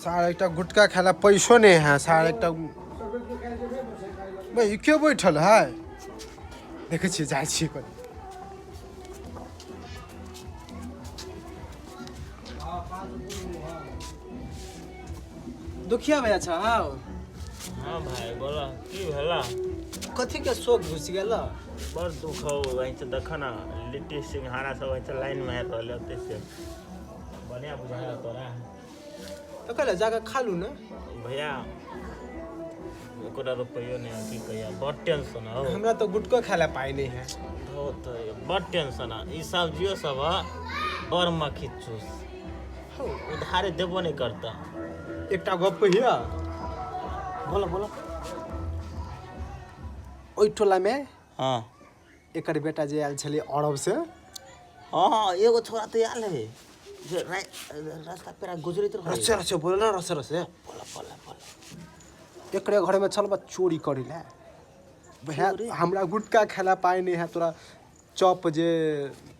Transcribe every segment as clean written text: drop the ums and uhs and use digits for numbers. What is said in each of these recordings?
सारा एक गुटका खाला पैसो नहीं है सारा एक भाई क्यों बैठल है देखे छी जाए छी कोन दुखिया भैया छ हाँ भाई बोला की भेला कथी के शोक घुस गेल बड़ दुख हो वहीं से देख ना लिट्टी सिंघाड़ा सब वहीं से लाइन में है रहले होते से बढ़िया बुझाया तोरा तो कहले जाके खा लू ना भैया कोड़ा रुपयो नहीं है की कहिया बड़ टेंशन हो हमरा तो गुटको खाला पाई नहीं है हो तो बड़ टेंशन है ई सब्जियों सब बड़ मक्खी चूस हो उधारे देबो नहीं करता एकटा गप कहिया बोलो बोलो ओइ टोला में हाँ एकर बेटा जे आयल छले अरब से हाँ एगो छोरा तो आयल है जो रास्ता पे गुजरत रहे रसे रसे बोल ना रसे रसे बोला बोला बोला एकरे घर में चल बा चोरी करी ले भैया हमरा गुटका खाला पाई नहीं है तोरा चौप जे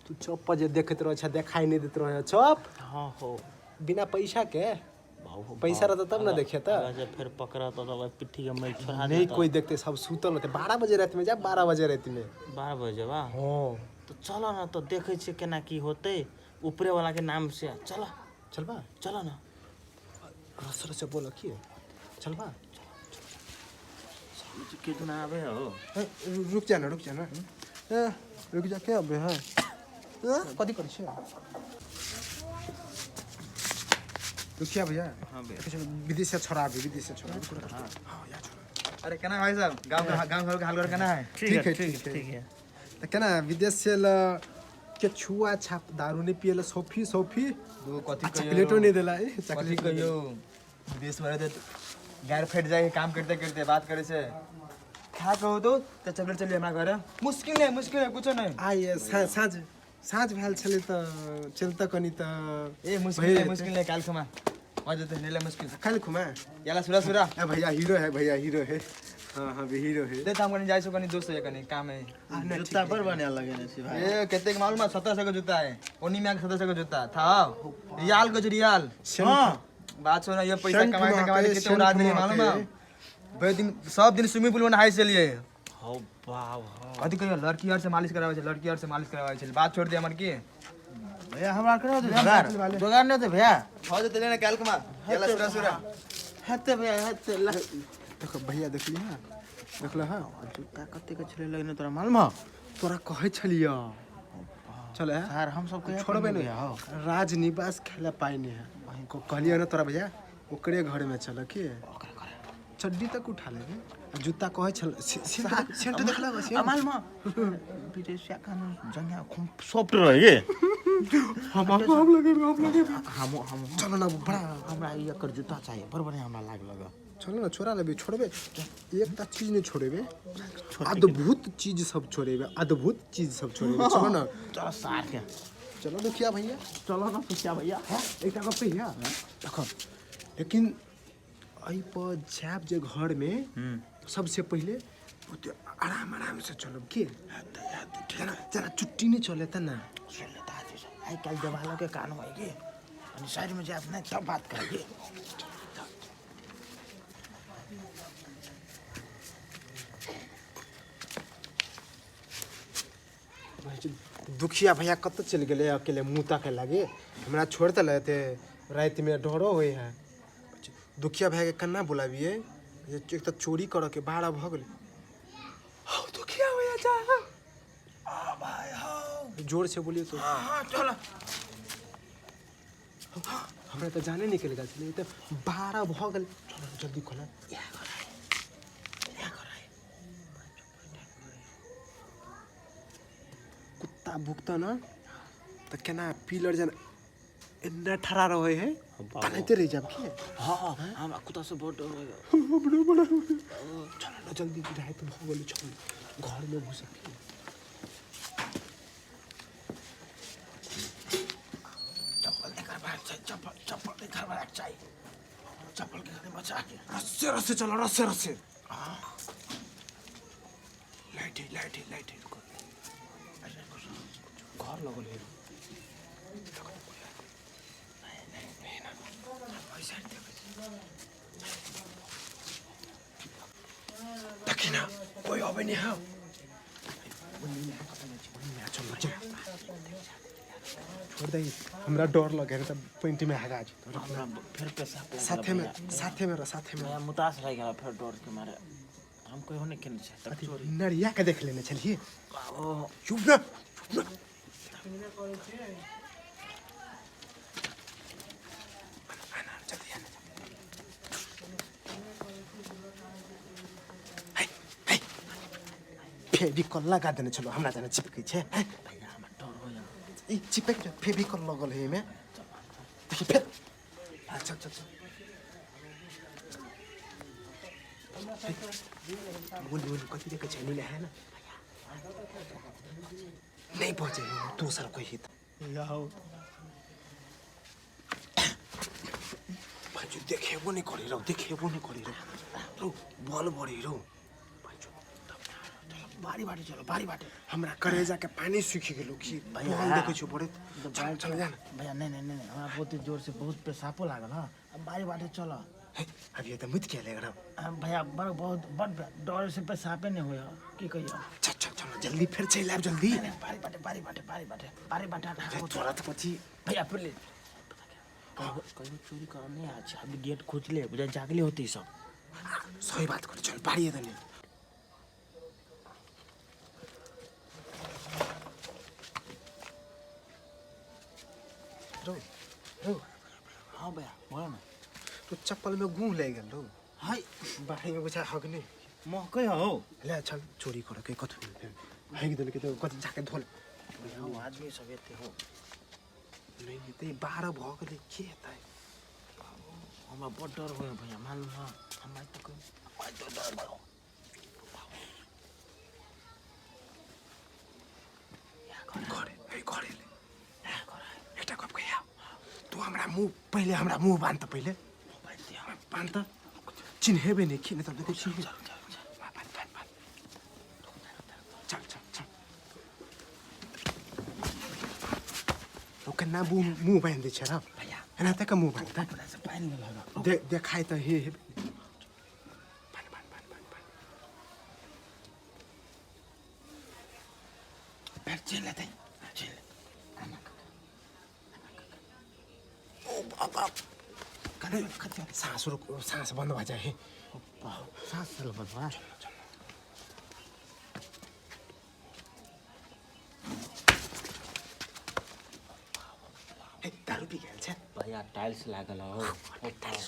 तू चौप पर जे देखत रह छ देखाई नहीं देत रह चौप हाँ हो बिना पैसा के पैसा रहता तब ना देखे था जब फिर पकड़ा तो पिट्ठी के मैं छोड़ा नहीं कोई देखते सब सुतल होते 12 बजे रात में जा 12 बजे रात में 12 बजे बा हाँ तो चलो ना तो देखे छे केना की होते ऊपरे वाला के नाम से चलो चलबा चलो ना रस रस बोल की चलबा के दिन आवे हो रुक जा ना रुक जा के अबे है कथी कर छे दुखिया भैया हां भैया विदेश से छोड़ा हां या छोड़ा अरे केना भाई साहब गांव घर के हाल केना है ठीक है तो केना विदेश से के छुआ छाप दारू नहीं पिएला सोफी दो कथी चॉकलेटो नहीं देला कथी कहियो विदेश में रहते गार फट जाए काम करते करते बात करे से खा कहो तो चॉकलेट चलिए हमरा घर मुश्किल है कुछ नहीं आइए साँझ भेल छले त चलता कनी त ए मुश्किल है काल खमा आ जते नेला मुश्किल काल खुमा याला सुरा ए भैया हीरो है हां भी हीरो है दे हम कनी जाय सो कनी दोस्त है कनी काम है जूता पर बढ़िया लगे ने छी भाई ए केते के मालूम है 1700 का जूता है ओनी में 1700 का जूता था रियाल गज रियाल हां बात सुना ये पैसा कमाए कितने उड़ा दिए मालूम है बे दिन सब दिन स्विमिंग पूल में नहाई से लिए हो वाह कथी कहियो लड़की और से मालिश करावे छै बात छोड़ दे हमर की भैया हमरा करा दे जोगार नहीं दे भैया हो जते लेने काल कमा याला सुरा हते भैया हते देखो भैया देखलिए देखला हां जूता कते के छले लगने तोरा मालूम हो तोरा कहे छलिया चल यार हम सब के छोड़बे नहीं राज निवास खेला पाई नहीं है वहीं को कहलिए ना तोरा भैया ओकरे घर में चल के चड्डी तक उठा ले जूता कहे छल सेंट देखला बस मालूम विदेशिया कान जंगा सॉफ्ट रहे हम लगे हम चलो ना बड़ा हमरा ये कर जूता चाहिए बड़ बढ़िया हमरा लगा चलो ना छोड़ा लेबे छोड़बे एकटा चीज नहीं छोड़ेबे अद्भुत चीज सब छोड़ेबे चलो ना चलो सार के चलो दुखिया भैया चलो ना दुखिया भैया एकटा गप भैया देखो लेकिन आई पर जाब जे घर में सबसे पहले आराम से चलो के जरा चुट्टी नहीं चले त ना सुन लेता आई कल देवालों के कान होएगी अनि साइड में जाब ना तब बात करेंगे दुखिया भैया कत चल गए अकेले मुँह के लगे हमरा छोड़ तो लेते रात में डरो हुए है दुखिया भैया के कन्ना बुलाबिए एक तो चोरी कर के 12 भ गए दुखिया भैया जा आ भाई हां जोर से बोलिए तो हां चलो हमरा तो जाने निकल गया नहीं तो 12 भ गए चलो जल्दी खोला कुत्ता भुकता ना तो केना पिलर जन इतना ठरा रहे है तनते रह जाब के हां हम कुत्ता से बहुत डर बड़ा चलो ना जल्दी रात भ गए चल घर में घुस के चप्पल देकर भाग चाहिए चप्पल देकर भाग चाहिए चप्पल के खाने बचा के रस्से चलो रस्से लाइट घर लगल है देखिन कोही अब नि हौ चलो चल छोड़ दे हमरा डर लगेर त पेंटी में हगा जी हमरा फिर पेशाब लग साथे में मैं मुतास रह गया फिर डर के मारे हम कोई होने के नहीं तक चोरी नरिया के देख लेने चलिए ओ चुप ना फेविकल लगा देने चलो हमरा जाने चिपकै छै भैया हम डर हो जा ई चिपक जो फेविकल लगल है में देखि फेर अच्छा अच्छा अच्छा बोल बोल कथी देखे छै नीले है ना नहीं पहुंचे दूसरा कोई हित याओ भाई देखेबो नहीं करी रो बॉल बड़ी रो बारी बाटे चलो बारी बाटे हमरा करेजा के पानी सूखी गेलो कि बॉल देखे छु बड़े चल चल जा भैया नहीं हमरा बहुत जोर से बहुत पेशाबो लागल हां अब बारी बाटे चलो अब ये तो मुझ के लेगा भैया बहुत बड़ डर से पेशाबे नहीं होया की कहियो चल चल चलो जल्दी फिर चल आब जल्दी बारी बाटे थोड़ा तो पछि भैया प्लीज कहीं चोरी करने आज अभी गेट खोज ले बुझा जागले होती सब सही बात कर चल बारी है नहीं रो रो हाँ भैया बोला ना तो चप्पल में गूं ले गेल रो हाय बाहर में बुझा हगने मोह कहि हो ले चल चोरी कर के कथु हाइग देल के तो कथि जाके धोल भैया आदमी सब एते हो नहीं ते 12 भ गेले के हेतै हमरा बड़ डर हो भैया मान लो हमरा तो कोई तो डर भयो घरे ले एकटा गप कहिया तू हमरा मुंह पहिले हमरा मुंह बांध त पहिले बांध त चिन्हेबे नहीं कि नहीं तो देखो चिन्हे चल चल चल तो कन्ना मुंह बांध दे छरा भैया एना तक मुंह बांध थोड़ा सा पानी में लगा देखाय त हे बांध पैर चल लेते चल ओ बाबा कने सांस रुक सांस बंद हो जाए सांस चल बदवा दारू पी गेल छै भैया टाइल्स लागल हो टाइल्स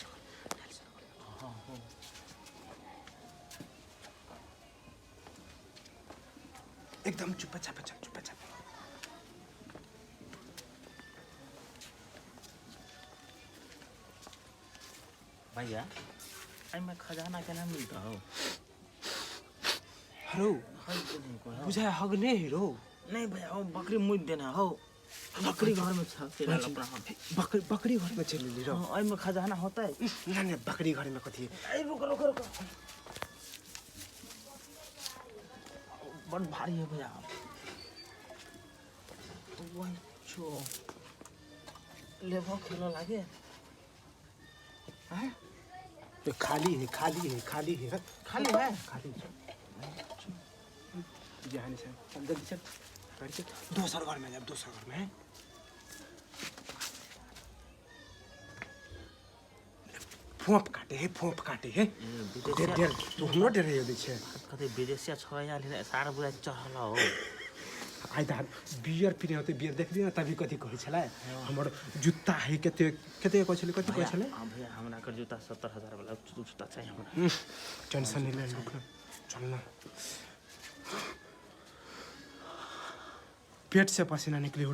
एकदम चुपचाप चल चुपचाप भैया में खजाना केना मिलता हो हेलो बुझा बुझा हगने हीरो नहीं भैया हो बकरी मुद देना हो बकरी घर में छापते ना अपना हम बकरी घर में चल ली रो आई में खजाना होता है ना ना बकरी घर में कथी ए रुको बड़ भारी है भैया वही छो लेबो खेलो लागे हैं तो खाली है खाली है खाली है खाली जहां से अंदर चल गाड़ी से दूसरा घर में जब दूसरा घर में है फोप काटे है देर तू हमरो डर रही दै छै कते विदेशिया छोया ले सारा बुझा चढ़ल हो आइ दा बियर पीने होते बियर देख लियो तभी कथी कहै छलै हमर जूता है कते कहै छलै कथी कहै छलै हां भैया हमरा कर जूता 70,000 वाला जूता चाहिए हमरा टेंशन नहीं ले रुक चल ना पेट से पसीना निकले हो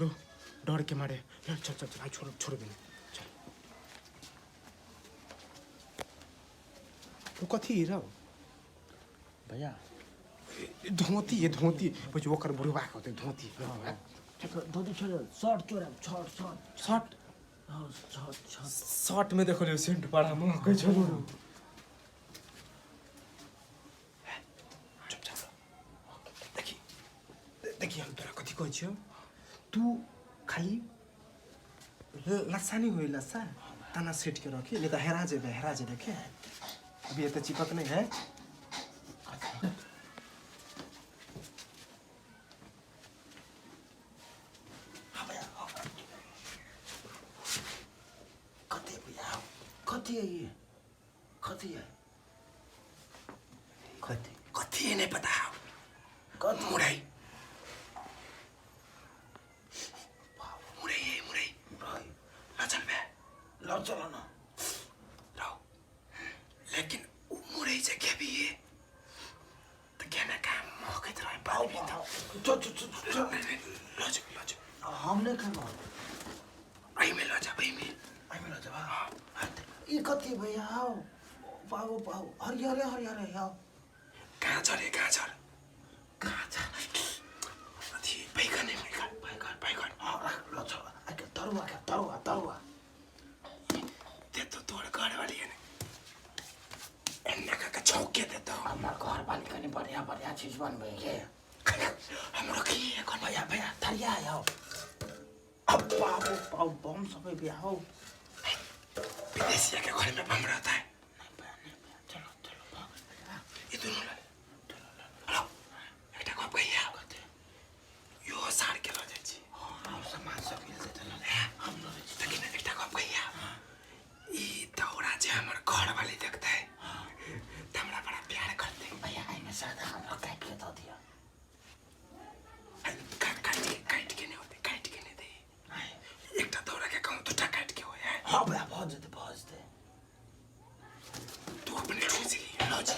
डर के मारे चल चल चल आई छोड़ दे चल तू कथी रहो भैया धोती है धोती પછી ઓકર બુરવા હોતે ધોતી धोती छोड़ शर्ट चोरा शर्ट शर्ट में देखो सेंट पड़ा म कह छोड़ू चुप देखी हम तोरा कथी कहै छियो तू खाली लस्सा नहीं होई लस्सा तना सेट के रखी नहीं तो हेरा जे देखे अभी ये तो चिपक नहीं है कथी है ये कथी है कथी है नहीं पता कथी मुरई ला चल बे लो चलो ना रहो लेकिन मुरई से क्या भी है तो क्या मैं काम मौके तरह आओ पानी पीता चल लो जा हमने खाना आई में लो जा भाई में आई मिला जब ये कथी भैया आओ पाओ हरियारे आओ गाजर कहाँ अथी बैगन लो चलो आके तरुआ ते तो तोड़ घर वाली है एन्ने का छौक के देता हूँ हमार घर वाली कनी बढ़िया चीज बनबे के हमरो की है कौन भैया थरिया आओ अब पाओ बम सब भी आओ विदेशिया के घर में बम रहता है चलो ये दोनों हेलो एकटा कप गइया यो सार के लो जाइ छी हम सामान सब मिल जेतै हम न लेकिन एकटा कप गइया ई दौड़ा जे हमर घर वाली देखते है त हमरा बड़ा प्यार करते भैया आई में सादा हमरा काट के दो दिया काट के नहीं होते काट के नहीं दे एकटा दौड़ा के कहूँ तो काट के हो है हाँ भैया बहुत जेते तू अपने ठूस ली लो जी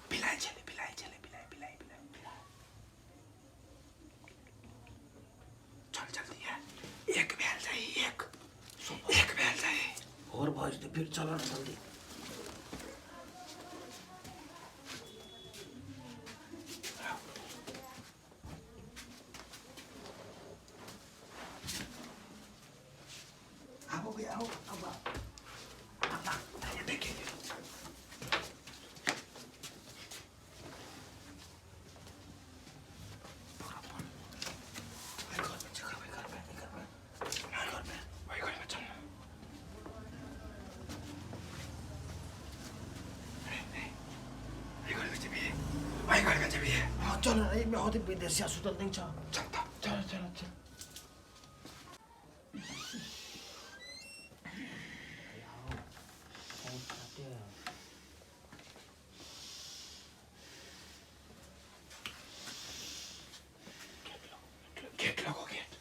पिलाई चले चल जल्दी है एक बैल चाहिए एक बैल चाहिए और भज दे फिर चलो ना जल्दी आओ भैया आओ चलो ये बहुत विदेशी अस्पताल नहीं छ चलो गेट लगो गेट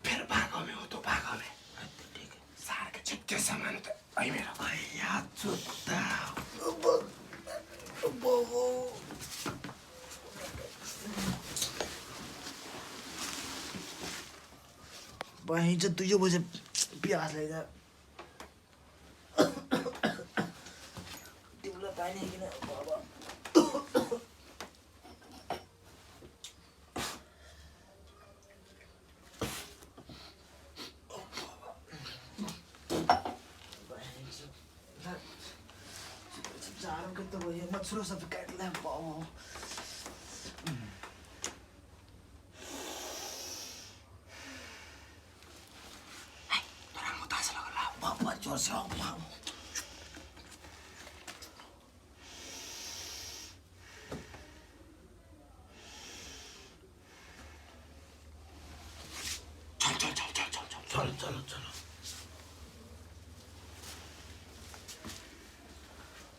फिर भागो में हो तो भागो में ठीक है सार के जितने सामान तो आई मेरा भैया चुत्ता वहीं से तुझे मुझे प्यास लग जाए टिबला पानी की ना बाबा जारों के तो वही मच्छरों सब काट ले बाबा बाबा जोर से आओ बाबा चलो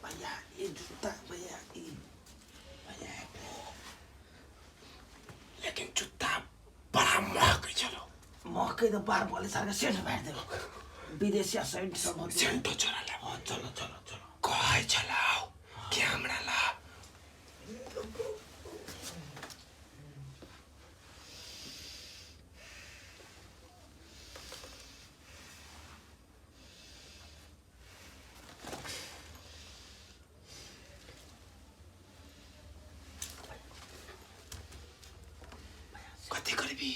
भैया ये जूता भैया लेकिन जुत्ता बड़ा महंगा चलो मौके तो बार बोले सारे सेंट बैठ दे विदेशी सेंट सब होते हैं सेंटो चला ले हाँ चलो कहे चलाओ क्या हमरा ला कति करबी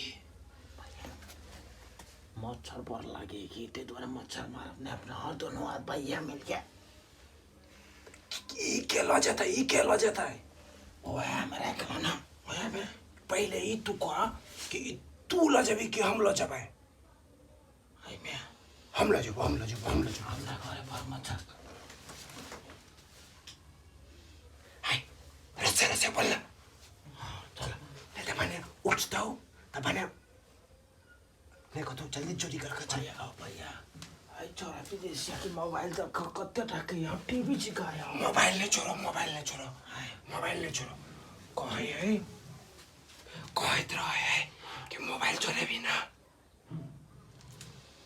मच्छर पर लगे कि ते द्वारा मच्छर मारने अपने हर दोनों हाथ भैया मिल गया ई के लो जाता है वो है मेरा खिलौना वो है पहले ही तू कहा कि तू ल जाबी कि हम ल जाबे हम ल जाबो हाय रसे बोल चल ले भने उठ्छौ त भने ने कतो जल्दी चोरी कर चल भैया आई छोरा विदेशी की मोबाइल तो कत्ते टाके यहाँ टीवी चिकाया मोबाइल ने छोरो कहे तो है कि मोबाइल चोरे भी ना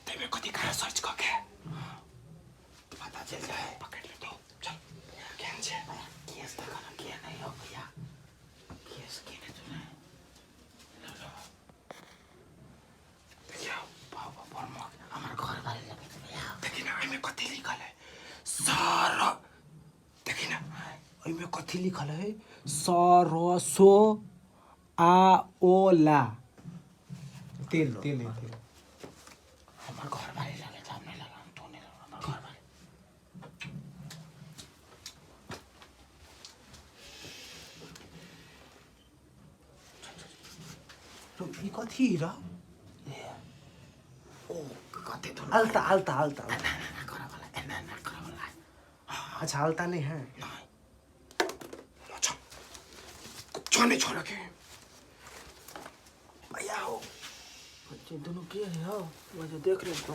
तेरे कति कहाँ सर्च करके पता चल जाए पकड़ ले तो चल क्या है केस तो करना किया नहीं हो भैया केस किने तूने देखियो बाबा परम हमारे घर बारे लगे भैया देखिन हमें कति लिखल है सारा देखिन हमें कति लिखल है सरसो आओला तेल हमारे घर बारे लगे सामने लगा हम तो नहीं लगा हमारे घर बारे तो ये कति र ओ कते तो आलता ना करा वाला ना करा वाला अच्छा आलता नहीं है नहीं अच्छा छोने छोरा के भैया हो बच्चे दोनों क्या है हो मुझे देख रहे हो